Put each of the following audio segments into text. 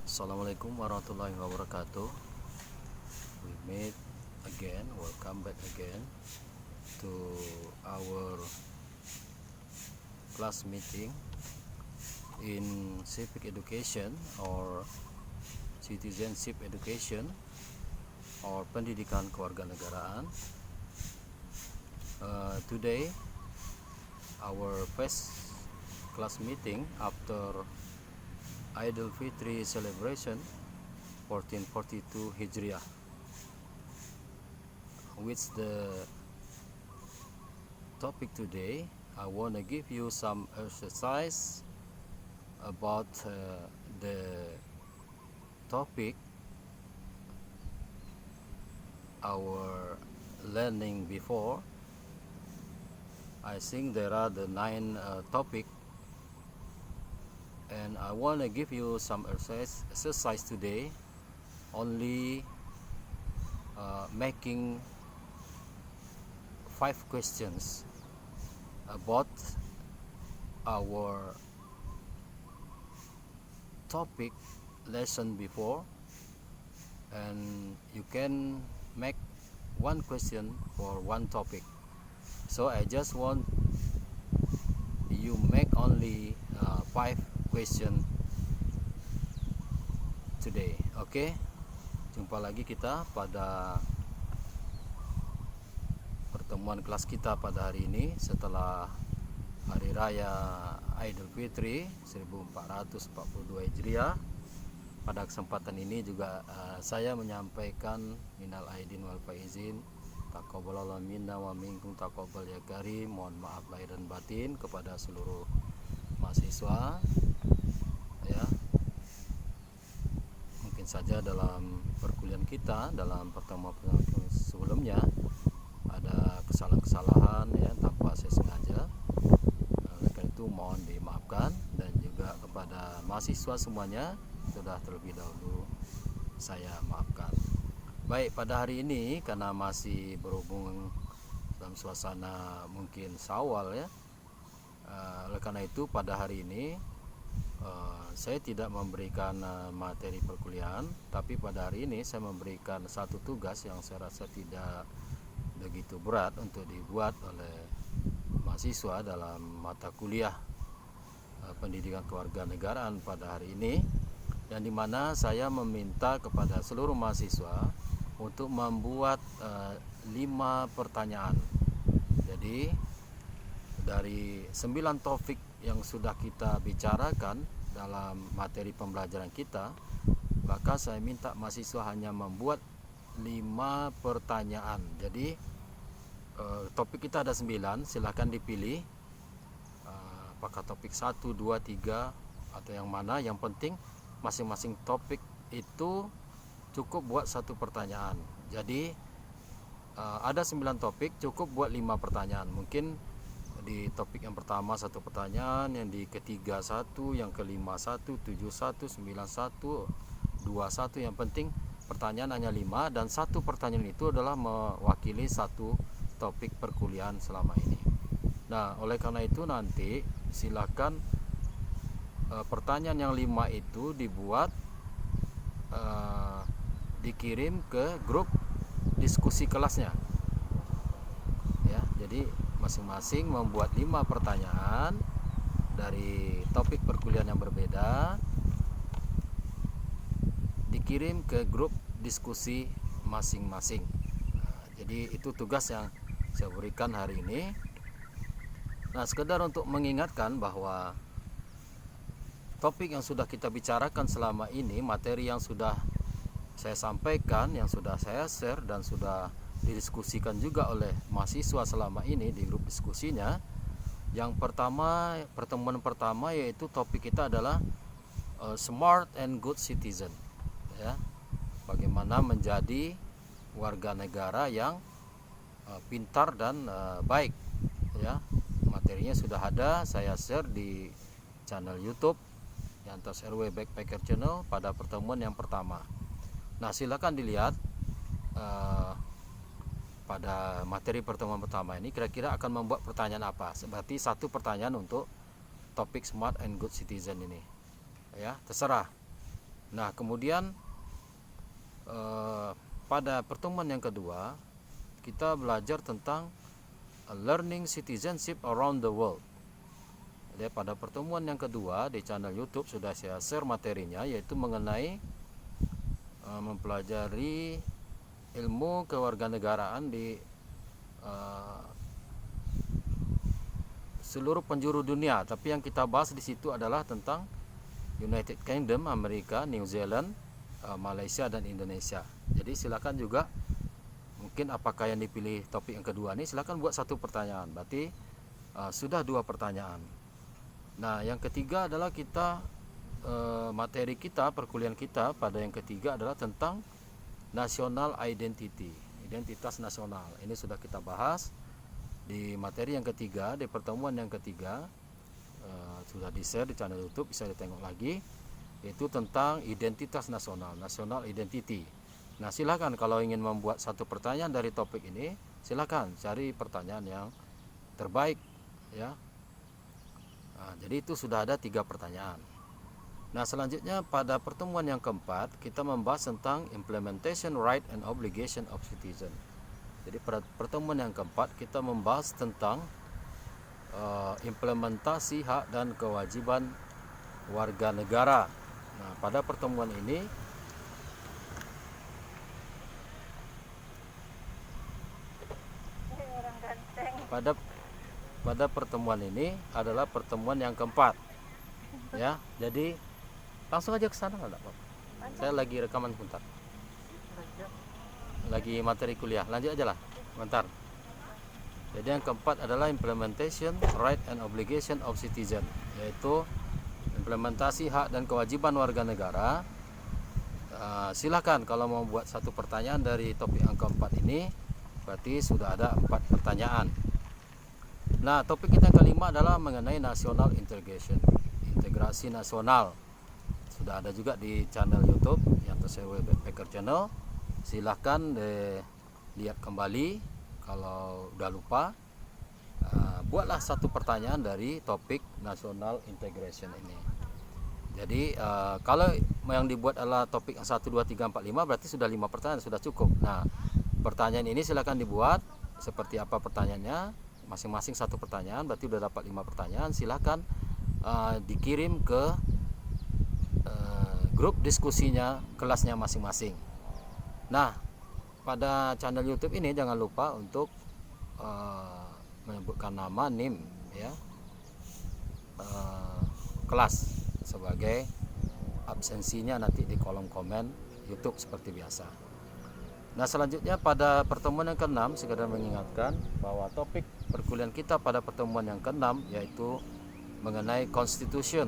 Assalamualaikum warahmatullahi wabarakatuh. We meet again, welcome back again to our class meeting in civic education or citizenship education or pendidikan kewarganegaraan. Today our first class meeting after Idul Fitri celebration 1442 Hijriah, which the topic today I want to give you some exercise about the topic our learning before. I think there are the 9 topic, and I want to give you some exercise today, only making 5 questions about our topic lesson before, and you can make 1 question for 1 topic. So I just want you make only 5 question today. Oke, jumpa lagi kita pada pertemuan kelas kita pada hari ini setelah Hari Raya Idul Fitri 1442 Hijriah. Pada kesempatan ini juga saya menyampaikan minal aidin wal faizin, taqabbalallahu minna wa minkum taqabbal ya karim. Mohon maaf lahir dan batin kepada seluruh mahasiswa ya. Mungkin saja dalam perkuliahan kita, dalam pertemuan sebelumnya ada kesalahan-kesalahan ya tanpa saya sengaja. Oleh karena itu mohon dimaafkan, dan juga kepada mahasiswa semuanya sudah terlebih dahulu saya maafkan. Baik, pada hari ini karena masih berhubung dalam suasana mungkin Syawal ya, oleh karena itu pada hari ini saya tidak memberikan materi perkuliahan, tapi pada hari ini saya memberikan satu tugas yang saya rasa tidak begitu berat untuk dibuat oleh mahasiswa dalam mata kuliah pendidikan kewarganegaraan pada hari ini, dan di mana saya meminta kepada seluruh mahasiswa untuk membuat 5 pertanyaan. Jadi dari 9 topik yang sudah kita bicarakan dalam materi pembelajaran kita, maka saya minta mahasiswa hanya membuat 5 pertanyaan. Jadi topik kita ada 9, silahkan dipilih apakah topik 1, 2, 3 atau yang mana. Yang penting masing-masing topik itu cukup buat 1 pertanyaan. Jadi ada 9 topik, cukup buat 5 pertanyaan. Mungkin di topik yang pertama 1 pertanyaan, yang di ketiga 1, yang kelima 1, 7 1, 9 1, 2 1. Yang penting pertanyaan hanya 5, dan 1 pertanyaan itu adalah mewakili 1 topik perkuliahan selama ini. Nah, oleh karena itu nanti silakan pertanyaan yang 5 itu dibuat, dikirim ke grup diskusi kelasnya ya. Jadi masing-masing membuat 5 pertanyaan dari topik perkuliahan yang berbeda, dikirim ke grup diskusi masing-masing. Jadi itu tugas yang saya berikan hari ini. Nah, sekedar untuk mengingatkan bahwa topik yang sudah kita bicarakan selama ini, materi yang sudah saya sampaikan, yang sudah saya share dan sudah didiskusikan juga oleh mahasiswa selama ini di grup diskusinya. Yang pertama, pertemuan pertama, yaitu topik kita adalah smart and good citizen ya. Bagaimana menjadi warga negara yang pintar dan baik ya. Materinya sudah ada, saya share di channel YouTube Yantos RW Backpacker Channel pada pertemuan yang pertama. Nah, silakan dilihat pada materi pertemuan pertama ini kira-kira akan membuat pertanyaan apa. Berarti 1 pertanyaan untuk topik smart and good citizen ini ya, terserah Nah, kemudian pada pertemuan yang kedua kita belajar tentang learning citizenship around the world. Jadi pada pertemuan yang kedua di channel YouTube sudah saya share materinya, yaitu mengenai mempelajari ilmu kewarganegaraan di seluruh penjuru dunia. Tapi yang kita bahas di situ adalah tentang United Kingdom, Amerika, New Zealand, Malaysia dan Indonesia. Jadi silakan juga, mungkin apakah yang dipilih topik yang kedua ini, silakan buat satu pertanyaan. Berarti sudah 2 pertanyaan. Nah, yang ketiga adalah kita materi kita, perkuliahan kita pada yang ketiga adalah tentang national identity, identitas nasional. Ini sudah kita bahas di materi yang ketiga, di pertemuan yang ketiga, sudah di-share di channel YouTube, bisa ditengok lagi, yaitu tentang identitas nasional, national identity. Nah, silakan kalau ingin membuat satu pertanyaan dari topik ini, silakan cari pertanyaan yang terbaik, ya. Nah, jadi itu sudah ada 3 pertanyaan. Nah, selanjutnya pada pertemuan yang keempat kita membahas tentang implementation right and obligation of citizen. Jadi pada pertemuan yang keempat kita membahas tentang implementasi hak dan kewajiban warga negara. Nah, pada pertemuan ini pada pertemuan ini adalah pertemuan yang keempat, ya. Jadi langsung aja ke sana, enggak apa-apa. Saya lagi rekaman sebentar. Lagi materi kuliah. Lanjut aja lah. Bentar. Jadi yang keempat adalah implementation right and obligation of citizen, yaitu implementasi hak dan kewajiban warga negara. Silakan kalau mau buat satu pertanyaan dari topik yang keempat ini, berarti sudah ada 4 pertanyaan. Nah, topik kita yang kelima adalah mengenai national integration, integrasi nasional. Sudah ada juga di channel YouTube yang TCW Backpacker Channel. Silahkan lihat kembali kalau udah lupa. Buatlah satu pertanyaan dari topik national integration ini. Jadi kalau yang dibuat adalah topik 1, 2, 3, 4, 5, berarti sudah 5 pertanyaan, sudah cukup. Nah, pertanyaan ini silahkan dibuat seperti apa pertanyaannya, masing-masing satu pertanyaan, berarti udah dapat 5 pertanyaan. Silahkan dikirim ke grup diskusinya kelasnya masing-masing. Nah, pada channel YouTube ini jangan lupa untuk menyebutkan nama, NIM, ya, kelas sebagai absensinya nanti di kolom komen YouTube seperti biasa. Nah, selanjutnya pada pertemuan yang ke-6 sekedar mengingatkan bahwa topik perkuliahan kita pada pertemuan yang ke-6 yaitu mengenai konstitusi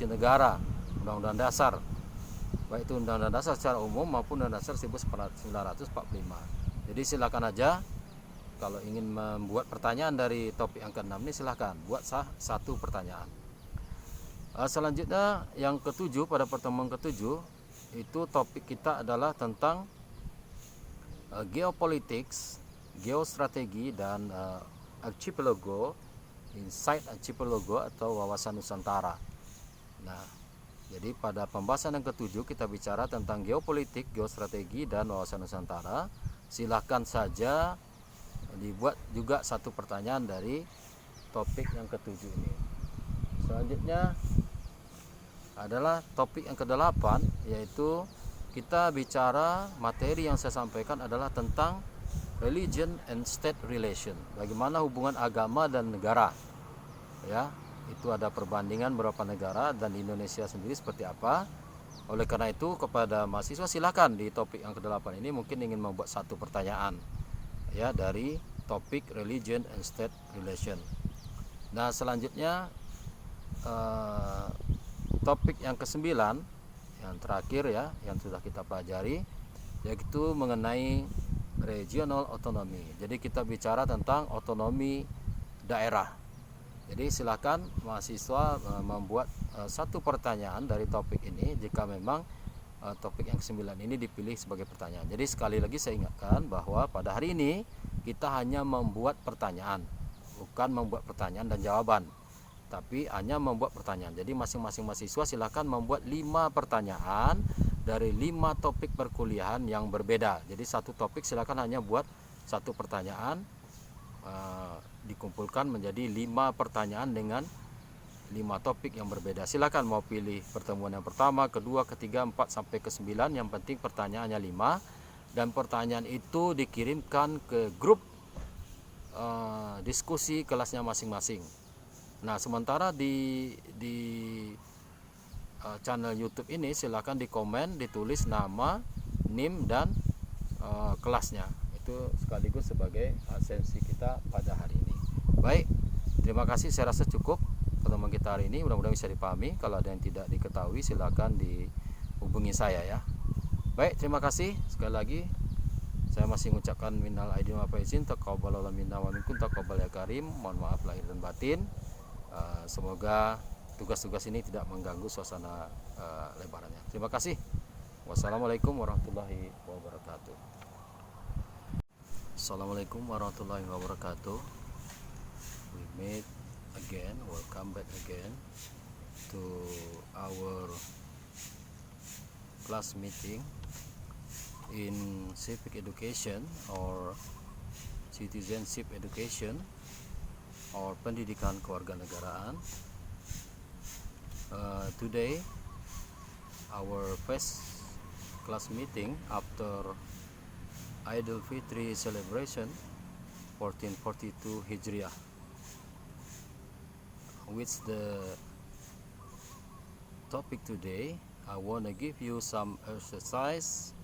negara, undang-undang dasar, baik itu undang-undang dasar secara umum maupun undang-undang dasar 1945. Jadi silakan aja kalau ingin membuat pertanyaan dari topik yang ke-6 ini, silakan buat satu pertanyaan. Selanjutnya yang ke-7, pada pertemuan ke-7 itu topik kita adalah tentang geopolitics, geostrategi dan archipelago, insight archipelago atau wawasan Nusantara. Nah, jadi pada pembahasan yang ke-7 kita bicara tentang geopolitik, geostrategi dan wawasan Nusantara. Silakan saja dibuat juga satu pertanyaan dari topik yang ke-7 ini. Selanjutnya adalah topik yang ke-8, yaitu kita bicara materi yang saya sampaikan adalah tentang religion and state relation. Bagaimana hubungan agama dan negara. Ya, itu ada perbandingan beberapa negara dan di Indonesia sendiri seperti apa. Oleh karena itu kepada mahasiswa silakan di topik yang ke-8 ini mungkin ingin membuat satu pertanyaan, ya, dari topik religion and state relation. Nah, selanjutnya topik yang ke-9 yang terakhir, ya, yang sudah kita pelajari, yaitu mengenai regional autonomy. Jadi kita bicara tentang otonomi daerah. Jadi silakan mahasiswa membuat satu pertanyaan dari topik ini jika memang topik yang ke-9 ini dipilih sebagai pertanyaan. Jadi sekali lagi saya ingatkan bahwa pada hari ini kita hanya membuat pertanyaan, bukan membuat pertanyaan dan jawaban. tapi hanya membuat pertanyaan. Jadi masing-masing mahasiswa silakan membuat 5 pertanyaan dari 5 topik perkuliahan yang berbeda. Jadi satu topik silakan hanya buat satu pertanyaan, dikumpulkan menjadi 5 pertanyaan dengan 5 topik yang berbeda. Silakan mau pilih pertemuan yang pertama, kedua, ketiga, 4 sampai ke 9. Yang penting pertanyaannya 5, dan pertanyaan itu dikirimkan ke grup diskusi kelasnya masing-masing. Nah, sementara di channel YouTube ini silakan di komen, ditulis nama, NIM dan kelasnya. Itu sekaligus sebagai absensi kita pada hari ini. Baik, terima kasih, saya rasa cukup pertemuan kita hari ini. Mudah-mudahan bisa dipahami. Kalau ada yang tidak diketahui silakan dihubungi saya ya. Baik, terima kasih sekali lagi. Saya masih mengucapkan minal aidin wal faizin, taqabbalallahu minna wa minkum, taqabbal ya karim. Mohon maaf lahir dan batin. Semoga tugas-tugas ini tidak mengganggu suasana lebarannya. Terima kasih. Wassalamualaikum warahmatullahi wabarakatuh. Assalamualaikum warahmatullahi wabarakatuh. We meet again, welcome back again to our class meeting in civic education or citizenship education or pendidikan kewarganegaraan. Today our first class meeting after Idul Fitri celebration 1442 Hijriah, which the topic today I want to give you some exercise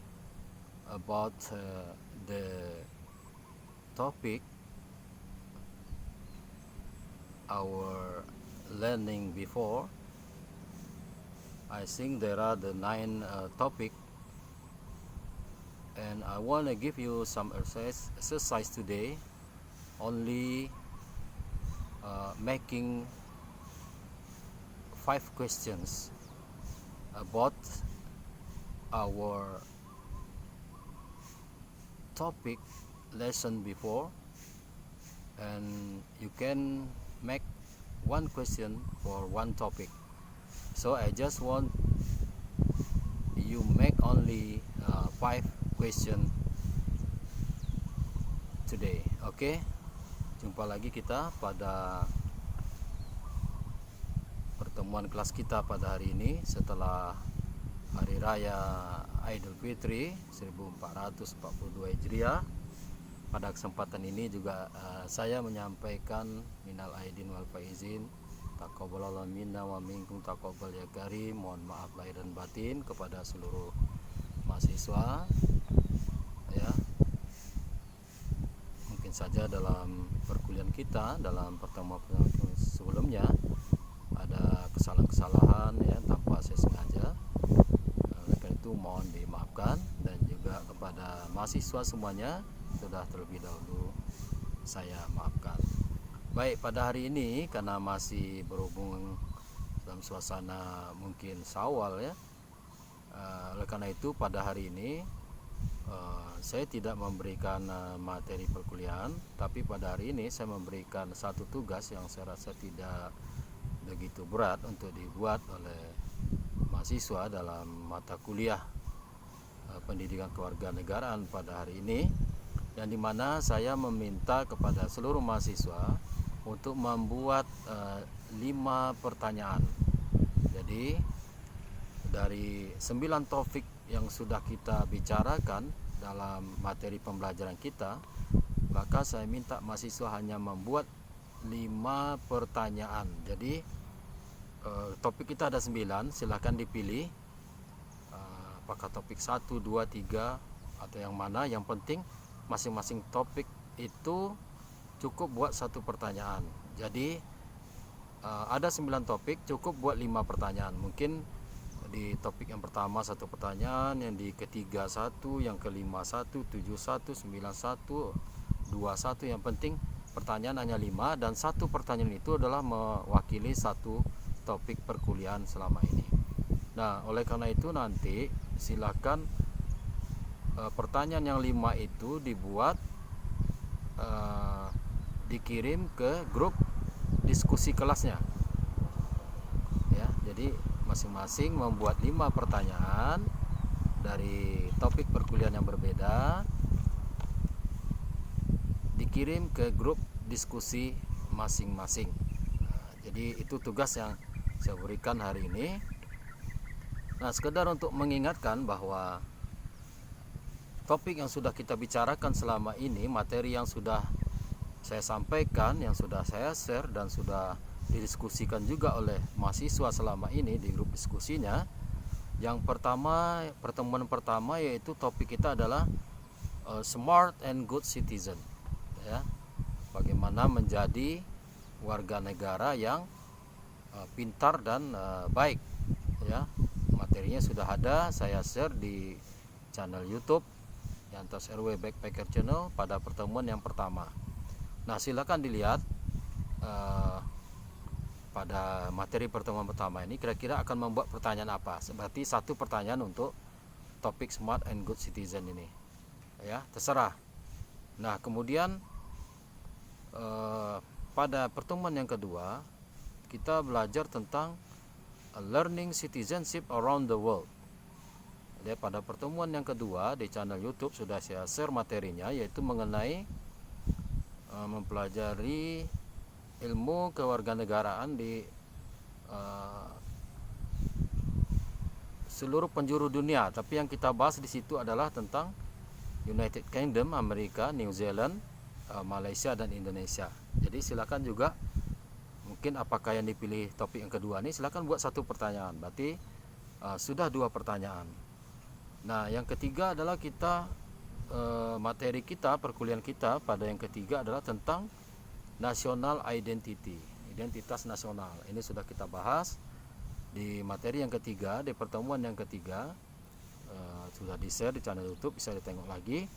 about the topic our learning before. I think there are the 9 topic, and I want to give you some exercise today, only making 5 questions about our topic lesson before, and you can make 1 question for 1 topic. So I just want you make only 5 question today. Okay, jumpa lagi kita pada pertemuan kelas kita pada hari ini setelah Hari Raya Idul Fitri 1442 Hijriah. Pada kesempatan ini juga saya menyampaikan minal aidin wal faizin, taqabbalallahu minna wa minkum, taqabbal ya karim. Mohon maaf lahir dan batin kepada seluruh mahasiswa ya. Mungkin saja dalam perkuliahan kita, dalam pertemuan sebelumnya ada kesalahan-kesalahan ya tanpa saya sengaja. Oleh karena itu mohon dimaafkan, dan juga kepada mahasiswa semuanya sudah terlebih dahulu saya maafkan. Baik, pada hari ini karena masih berhubung dalam suasana mungkin Syawal ya, oleh karena itu pada hari ini saya tidak memberikan materi perkuliahan, tapi pada hari ini saya memberikan satu tugas yang saya rasa tidak begitu berat untuk dibuat oleh mahasiswa dalam mata kuliah pendidikan kewarganegaraan pada hari ini, dan di mana saya meminta kepada seluruh mahasiswa untuk membuat 5 pertanyaan. Jadi dari 9 topik yang sudah kita bicarakan dalam materi pembelajaran kita, maka saya minta mahasiswa hanya membuat 5 pertanyaan. Jadi topik kita ada 9, silahkan dipilih apakah topik 1, 2, 3 atau yang mana. Yang penting masing-masing topik itu cukup buat satu pertanyaan. Jadi ada 9 topik, cukup buat 5 pertanyaan. Mungkin di topik yang pertama 1 pertanyaan, yang di ketiga 1, yang kelima 1, 7 1, 9 1, 2 1. Yang penting pertanyaan hanya 5, dan satu pertanyaan itu adalah mewakili satu topik perkuliahan selama ini. Nah, oleh karena itu nanti silakan pertanyaan yang 5 itu dibuat, dikirim ke grup diskusi kelasnya. Jadi masing-masing membuat 5 pertanyaan dari topik perkuliahan yang berbeda, dikirim ke grup diskusi masing-masing. Nah, jadi itu tugas yang saya berikan hari ini. Nah, sekedar untuk mengingatkan bahwa topik yang sudah kita bicarakan selama ini, materi yang sudah saya sampaikan, yang sudah saya share dan sudah didiskusikan juga oleh mahasiswa selama ini di grup diskusinya. Yang pertama, pertemuan pertama yaitu topik kita adalah smart and good citizen, ya. Bagaimana menjadi warga negara yang pintar dan baik, ya. Materinya sudah ada, saya share di channel YouTube Yantos RW Backpacker Channel pada pertemuan yang pertama. Nah, silakan dilihat pada materi pertemuan pertama ini kira-kira akan membuat pertanyaan apa. Berarti satu pertanyaan untuk topik smart and good citizen ini, ya, terserah. Nah, kemudian pada pertemuan yang kedua kita belajar tentang learning citizenship around the world. Jadi pada pertemuan yang kedua di channel YouTube sudah saya share materinya, yaitu mengenai mempelajari ilmu kewarganegaraan di seluruh penjuru dunia. Tapi yang kita bahas di situ adalah tentang United Kingdom, Amerika, New Zealand, Malaysia dan Indonesia. Jadi silakan juga, mungkin apakah yang dipilih topik yang kedua ini, silakan buat satu pertanyaan. Berarti sudah 2 pertanyaan. Nah, yang ketiga adalah kita materi kita, perkuliahan kita pada yang ketiga adalah tentang national identity, identitas nasional. Ini sudah kita bahas di materi yang ketiga, di pertemuan yang ketiga, sudah di-share di channel YouTube, bisa ditengok lagi,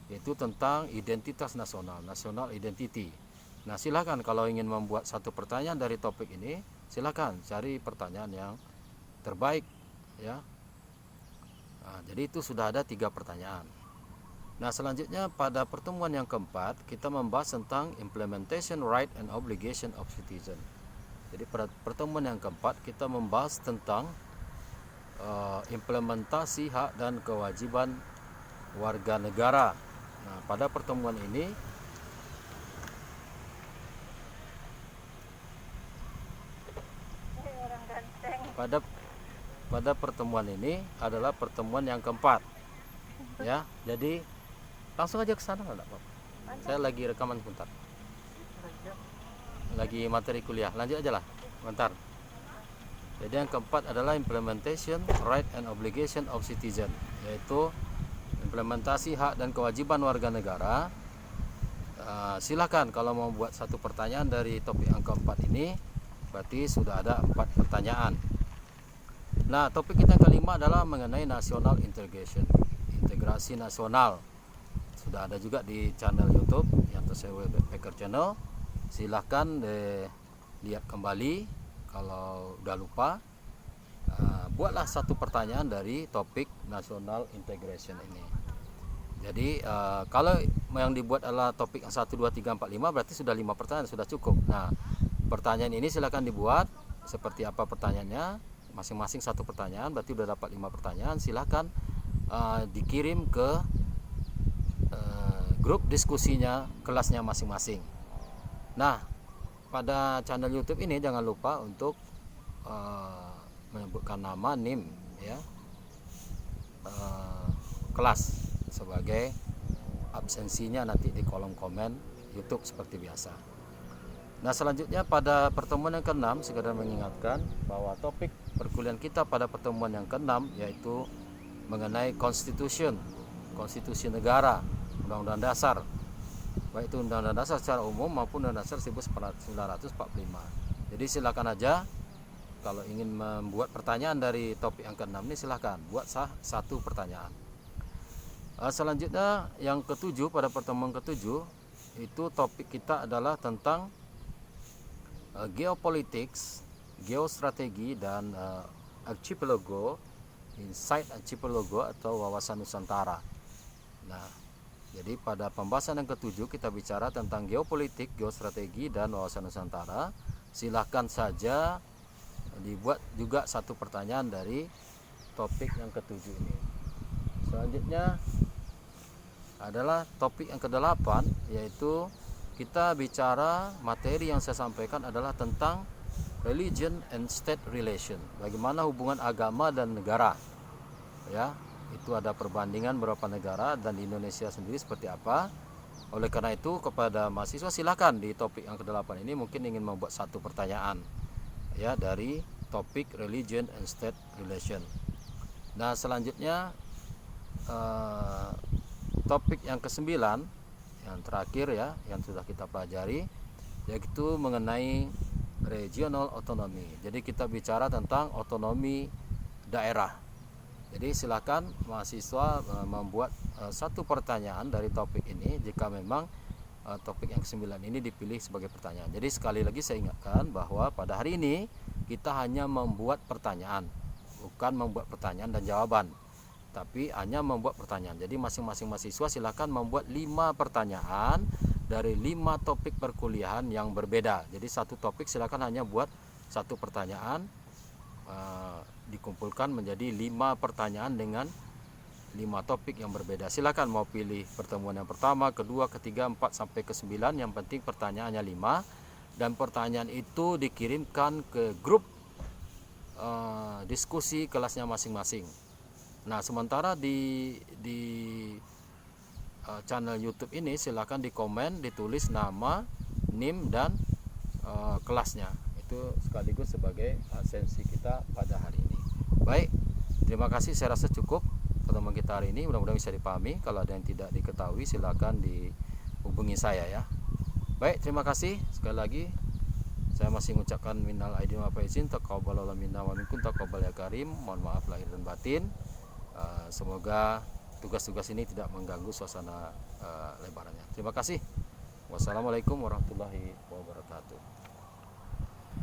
yaitu tentang identitas nasional, national identity. Nah, silakan kalau ingin membuat satu pertanyaan dari topik ini, silakan cari pertanyaan yang terbaik, ya. Nah, jadi itu sudah ada 3 pertanyaan. Nah, selanjutnya pada pertemuan yang keempat kita membahas tentang implementation right and obligation of citizen. Jadi pada pertemuan yang keempat kita membahas tentang implementasi hak dan kewajiban warga negara. Nah, pada pertemuan ini pada pertemuan ini adalah pertemuan yang keempat, ya. Jadi langsung aja ke sana, enggak apa-apa. Saya lagi rekaman sebentar. Lagi materi kuliah. Lanjut aja lah. Bentar. Jadi yang keempat adalah implementation right and obligation of citizen, yaitu implementasi hak dan kewajiban warga negara. Silakan kalau mau buat satu pertanyaan dari topik yang keempat ini, berarti sudah ada 4 pertanyaan. Nah, topik kita yang kelima adalah mengenai national integration, integrasi nasional. Sudah ada juga di channel YouTube Yantos RW Backpacker Channel. Silahkan lihat kembali kalau udah lupa. Buatlah satu pertanyaan dari topik national integration ini. Jadi kalau yang dibuat adalah topik 1, 2, 3, 4, 5, berarti sudah 5 pertanyaan, sudah cukup. Nah, pertanyaan ini silahkan dibuat seperti apa pertanyaannya, masing-masing satu pertanyaan, berarti sudah dapat 5 pertanyaan. Silahkan dikirim ke grup diskusinya kelasnya masing-masing. Nah, pada channel YouTube ini jangan lupa untuk menyebutkan nama, NIM, ya, kelas sebagai absensinya nanti di kolom komen YouTube seperti biasa. Nah, selanjutnya pada pertemuan yang ke-6 sekedar mengingatkan bahwa topik perkuliahan kita pada pertemuan yang ke-6 yaitu mengenai konstitusi negara, undang-undang dasar, baik itu undang-undang dasar secara umum maupun undang-undang dasar 1945. Jadi silakan aja kalau ingin membuat pertanyaan dari topik yang ke-6 ini, silakan buat satu pertanyaan. Selanjutnya yang ke-7, pada pertemuan ke-7 itu topik kita adalah tentang geopolitics, geostrategi dan archipelago, insight archipelago atau wawasan Nusantara. Nah, jadi pada pembahasan yang ke-7 kita bicara tentang geopolitik, geostrategi dan wawasan Nusantara. Silahkan saja dibuat juga satu pertanyaan dari topik yang ketujuh ini. Selanjutnya adalah topik yang ke-8, yaitu kita bicara materi yang saya sampaikan adalah tentang religion and state relation. Bagaimana hubungan agama dan negara. Ya, itu ada perbandingan beberapa negara dan di Indonesia sendiri seperti apa. Oleh karena itu kepada mahasiswa silakan di topik yang ke-8 ini mungkin ingin membuat satu pertanyaan ya dari topik religion and state relation. Nah, selanjutnya topik yang ke-9 yang terakhir ya yang sudah kita pelajari, yaitu mengenai regional autonomy. Jadi kita bicara tentang otonomi daerah. Jadi silakan mahasiswa membuat satu pertanyaan dari topik ini jika memang topik yang ke-9 ini dipilih sebagai pertanyaan. Jadi sekali lagi saya ingatkan bahwa pada hari ini kita hanya membuat pertanyaan, bukan membuat pertanyaan dan jawaban, tapi hanya membuat pertanyaan. Jadi masing-masing mahasiswa silakan membuat 5 pertanyaan dari 5 topik perkuliahan yang berbeda. Jadi satu topik silakan hanya buat satu pertanyaan, dikumpulkan menjadi 5 pertanyaan dengan 5 topik yang berbeda. Silakan mau pilih pertemuan yang pertama, kedua, ketiga, 4 sampai ke 9. Yang penting pertanyaannya 5 dan pertanyaan itu dikirimkan ke grup diskusi kelasnya masing-masing. Nah, sementara di channel YouTube ini silakan di komen, ditulis nama, NIM dan kelasnya. Itu sekaligus sebagai sensi kita pada hari ini. Baik, terima kasih. Saya rasa cukup pertemuan kita hari ini. Mudah-mudahan bisa dipahami. Kalau ada yang tidak diketahui silakan dihubungi saya ya. Baik, terima kasih sekali lagi. Saya masih mengucapkan minal aidin wal faizin, taqabbalallahu minna wa minkum, taqabbal ya karim. Mohon maaf lahir dan batin. Semoga tugas-tugas ini tidak mengganggu suasana lebarannya. Terima kasih. Wassalamualaikum warahmatullahi wabarakatuh.